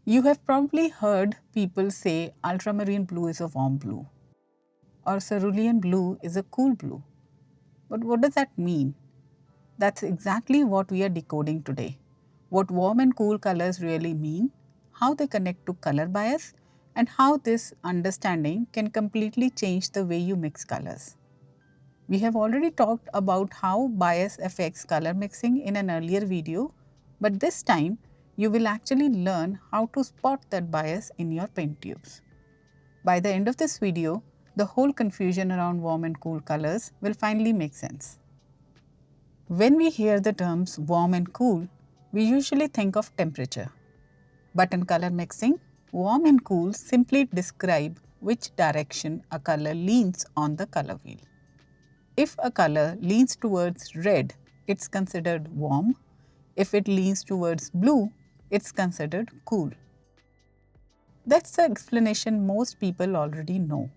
You have probably heard people say ultramarine blue is a warm blue or cerulean blue is a cool blue. But what does that mean? That's exactly what we are decoding today. What warm and cool colors really mean, how they connect to color bias, and how this understanding can completely change the way you mix colors. We have already talked about how bias affects color mixing in an earlier video, but this time you will actually learn how to spot that bias in your paint tubes. By the end of this video, the whole confusion around warm and cool colors will finally make sense. When we hear the terms warm and cool, we usually think of temperature. But in color mixing, warm and cool simply describe which direction a color leans on the color wheel. If a color leans towards red, it's considered warm. If it leans towards blue, it's considered cool. That's the explanation most people already know,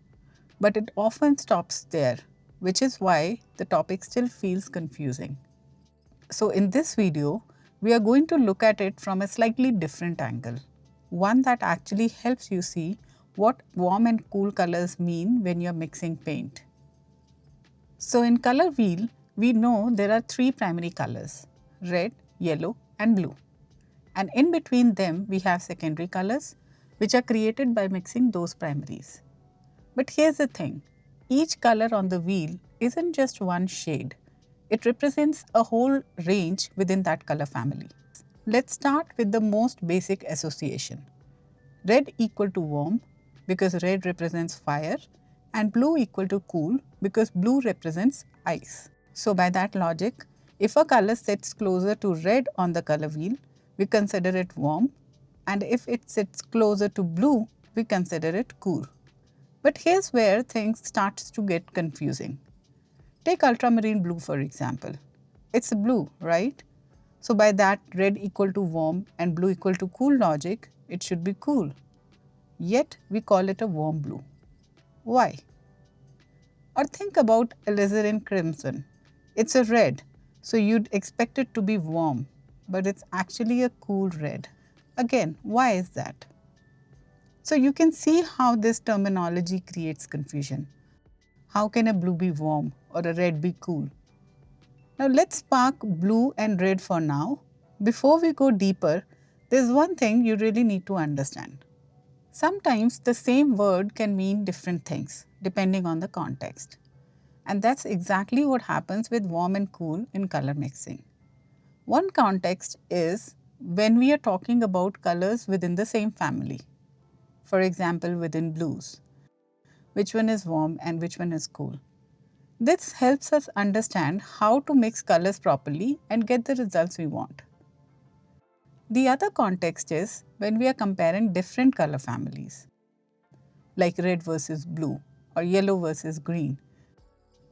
but it often stops there, which is why the topic still feels confusing. So in this video, we are going to look at it from a slightly different angle, one that actually helps you see what warm and cool colors mean when you're mixing paint. So in color wheel, we know there are three primary colors: red, yellow and blue. And in between them, we have secondary colors which are created by mixing those primaries. But here's the thing, each color on the wheel isn't just one shade. It represents a whole range within that color family. Let's start with the most basic association. Red equal to warm because red represents fire, and blue equal to cool because blue represents ice. So by that logic, if a color sits closer to red on the color wheel, we consider it warm, and if it sits closer to blue, we consider it cool. But here's where things starts to get confusing. Take ultramarine blue for example. It's a blue, right? So by that red equal to warm and blue equal to cool logic, it should be cool. Yet we call it a warm blue. Why? Or think about alizarin crimson. It's a red, so you'd expect it to be warm, but it's actually a cool red. Again, why is that? So you can see how this terminology creates confusion. How can a blue be warm or a red be cool? Now let's park blue and red for now. Before we go deeper, there's one thing you really need to understand. Sometimes the same word can mean different things depending on the context. And that's exactly what happens with warm and cool in color mixing. One context is when we are talking about colors within the same family. For example, within blues. Which one is warm and which one is cool? This helps us understand how to mix colors properly and get the results we want. The other context is when we are comparing different color families, like red versus blue or yellow versus green,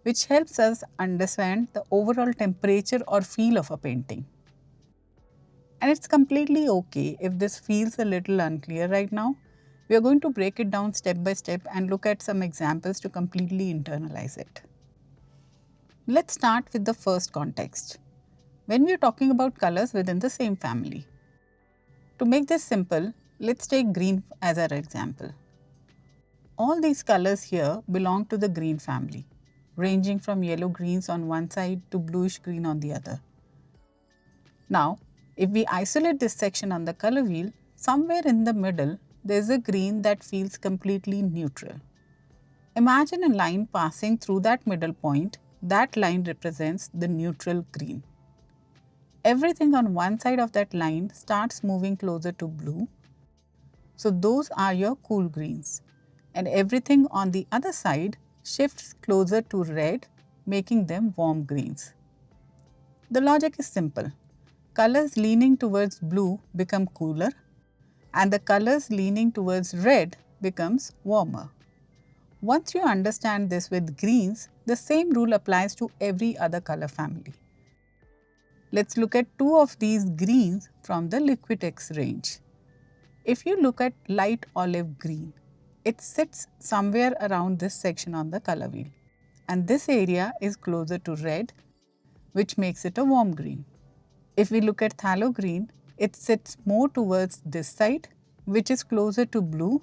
which helps us understand the overall temperature or feel of a painting. And it's completely okay if this feels a little unclear right now. We are going to break it down step by step and look at some examples to completely internalize it. Let's start with the first context, when we are talking about colors within the same family. To make this simple, let's take green as our example. All these colors here belong to the green family, ranging from yellow greens on one side to bluish green on the other. Now, if we isolate this section on the color wheel, somewhere in the middle, there is a green that feels completely neutral. Imagine a line passing through that middle point. That line represents the neutral green. Everything on one side of that line starts moving closer to blue. So those are your cool greens. And everything on the other side shifts closer to red, making them warm greens. The logic is simple. Colors leaning towards blue become cooler, and the colors leaning towards red becomes warmer. Once you understand this with greens, the same rule applies to every other color family. Let's look at two of these greens from the Liquitex range. If you look at light olive green, it sits somewhere around this section on the color wheel. And this area is closer to red, which makes it a warm green. If we look at phthalo green, it sits more towards this side, which is closer to blue.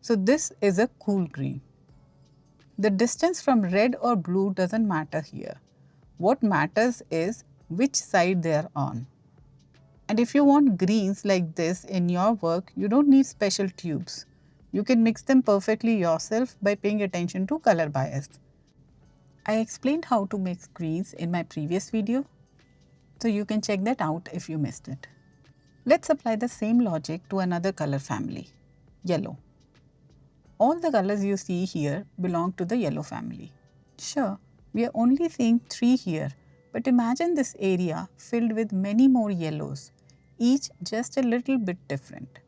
So this is a cool green. The distance from red or blue doesn't matter here. What matters is which side they are on. And if you want greens like this in your work, you don't need special tubes. You can mix them perfectly yourself by paying attention to color bias. I explained how to mix greens in my previous video, so you can check that out if you missed it. Let's apply the same logic to another color family, yellow. All the colors you see here belong to the yellow family. Sure, we are only seeing 3 here, but imagine this area filled with many more yellows, each just a little bit different.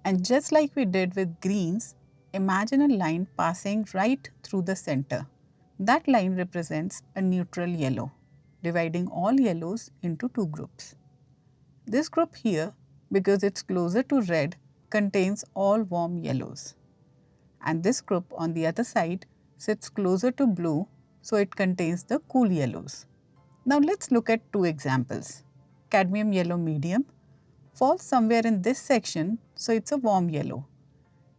And just like we did with greens, imagine a line passing right through the center. That line represents a neutral yellow, dividing all yellows into 2 groups. This group here, because it's closer to red, contains all warm yellows. And this group on the other side sits closer to blue, so it contains the cool yellows. Now let's look at 2 examples. Cadmium yellow medium falls somewhere in this section, so it's a warm yellow.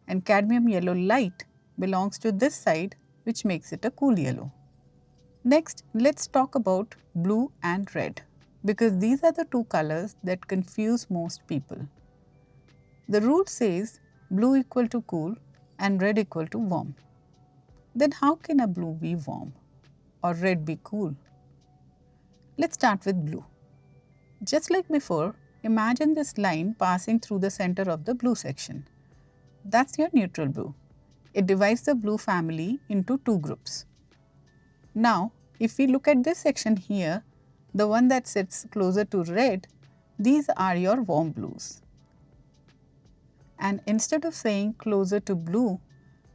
And cadmium yellow light belongs to this side, which makes it a cool yellow. Next, let's talk about blue and red, because these are the 2 colors that confuse most people. The rule says blue equal to cool and red equal to warm. Then how can a blue be warm or red be cool? Let's start with blue. Just like before, imagine this line passing through the center of the blue section. That's your neutral blue. It divides the blue family into 2 groups. Now, if we look at this section here, the one that sits closer to red, these are your warm blues. And instead of saying closer to blue,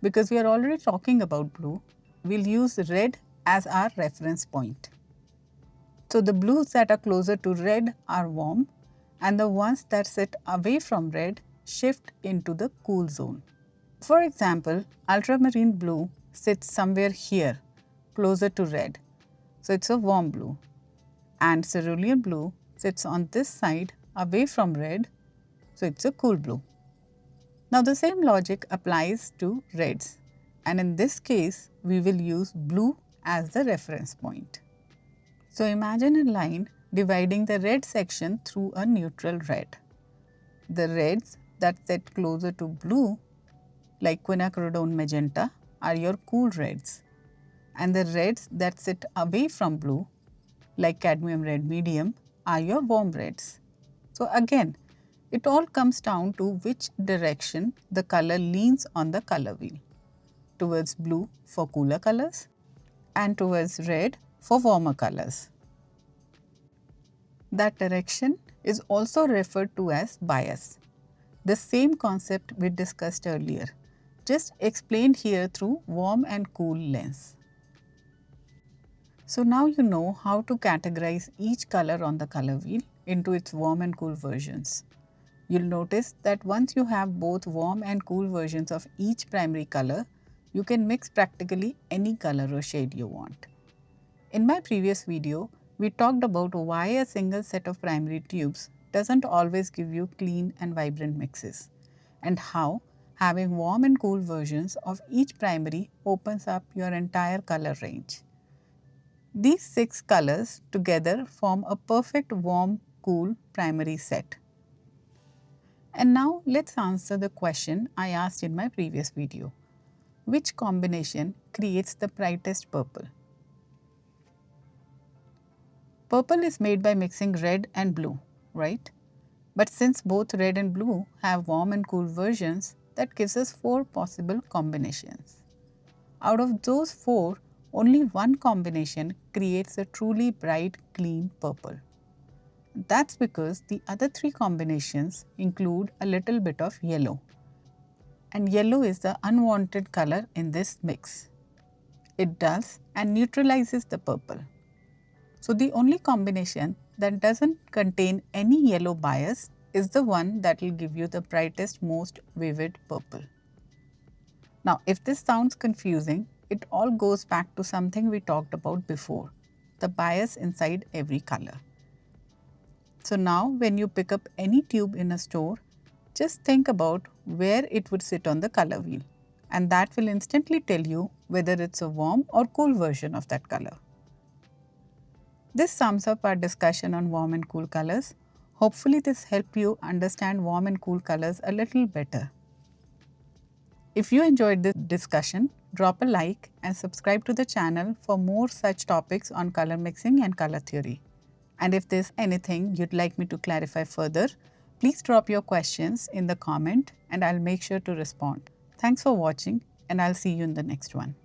because we are already talking about blue, we'll use red as our reference point. So the blues that are closer to red are warm, and the ones that sit away from red shift into the cool zone. For example, ultramarine blue sits somewhere here, closer to red, so it's a warm blue. And cerulean blue sits on this side away from red, so it's a cool blue. Now the same logic applies to reds, and in this case we will use blue as the reference point. So imagine a line dividing the red section through a neutral red. The reds that sit closer to blue, like quinacridone magenta, are your cool reds, and the reds that sit away from blue, like cadmium red medium, are your warm reds. So again, it all comes down to which direction the color leans on the color wheel, towards blue for cooler colors and towards red for warmer colors. That direction is also referred to as bias, the same concept we discussed earlier, just explained here through warm and cool lens. So now you know how to categorize each color on the color wheel into its warm and cool versions. You'll notice that once you have both warm and cool versions of each primary color, you can mix practically any color or shade you want. In my previous video, we talked about why a single set of primary tubes doesn't always give you clean and vibrant mixes, and how having warm and cool versions of each primary opens up your entire color range. These 6 colors together form a perfect warm-cool primary set. And now let's answer the question I asked in my previous video. Which combination creates the brightest purple? Purple is made by mixing red and blue, right? But since both red and blue have warm and cool versions, that gives us 4 possible combinations. Out of those 4, only one combination creates a truly bright, clean purple. That's because the other 3 combinations include a little bit of yellow. And yellow is the unwanted color in this mix. It dulls and neutralizes the purple. So the only combination that doesn't contain any yellow bias is the one that will give you the brightest, most vivid purple. Now, if this sounds confusing, it all goes back to something we talked about before, the bias inside every color. So now when you pick up any tube in a store, Just think about where it would sit on the color wheel, and that will instantly tell you whether it's a warm or cool version of that color. This sums up our discussion on warm and cool colors. Hopefully this helped you understand warm and cool colors a little better. If you enjoyed this discussion, drop a like and subscribe to the channel for more such topics on color mixing and color theory. And if there's anything you'd like me to clarify further, please drop your questions in the comment and I'll make sure to respond. Thanks for watching and I'll see you in the next one.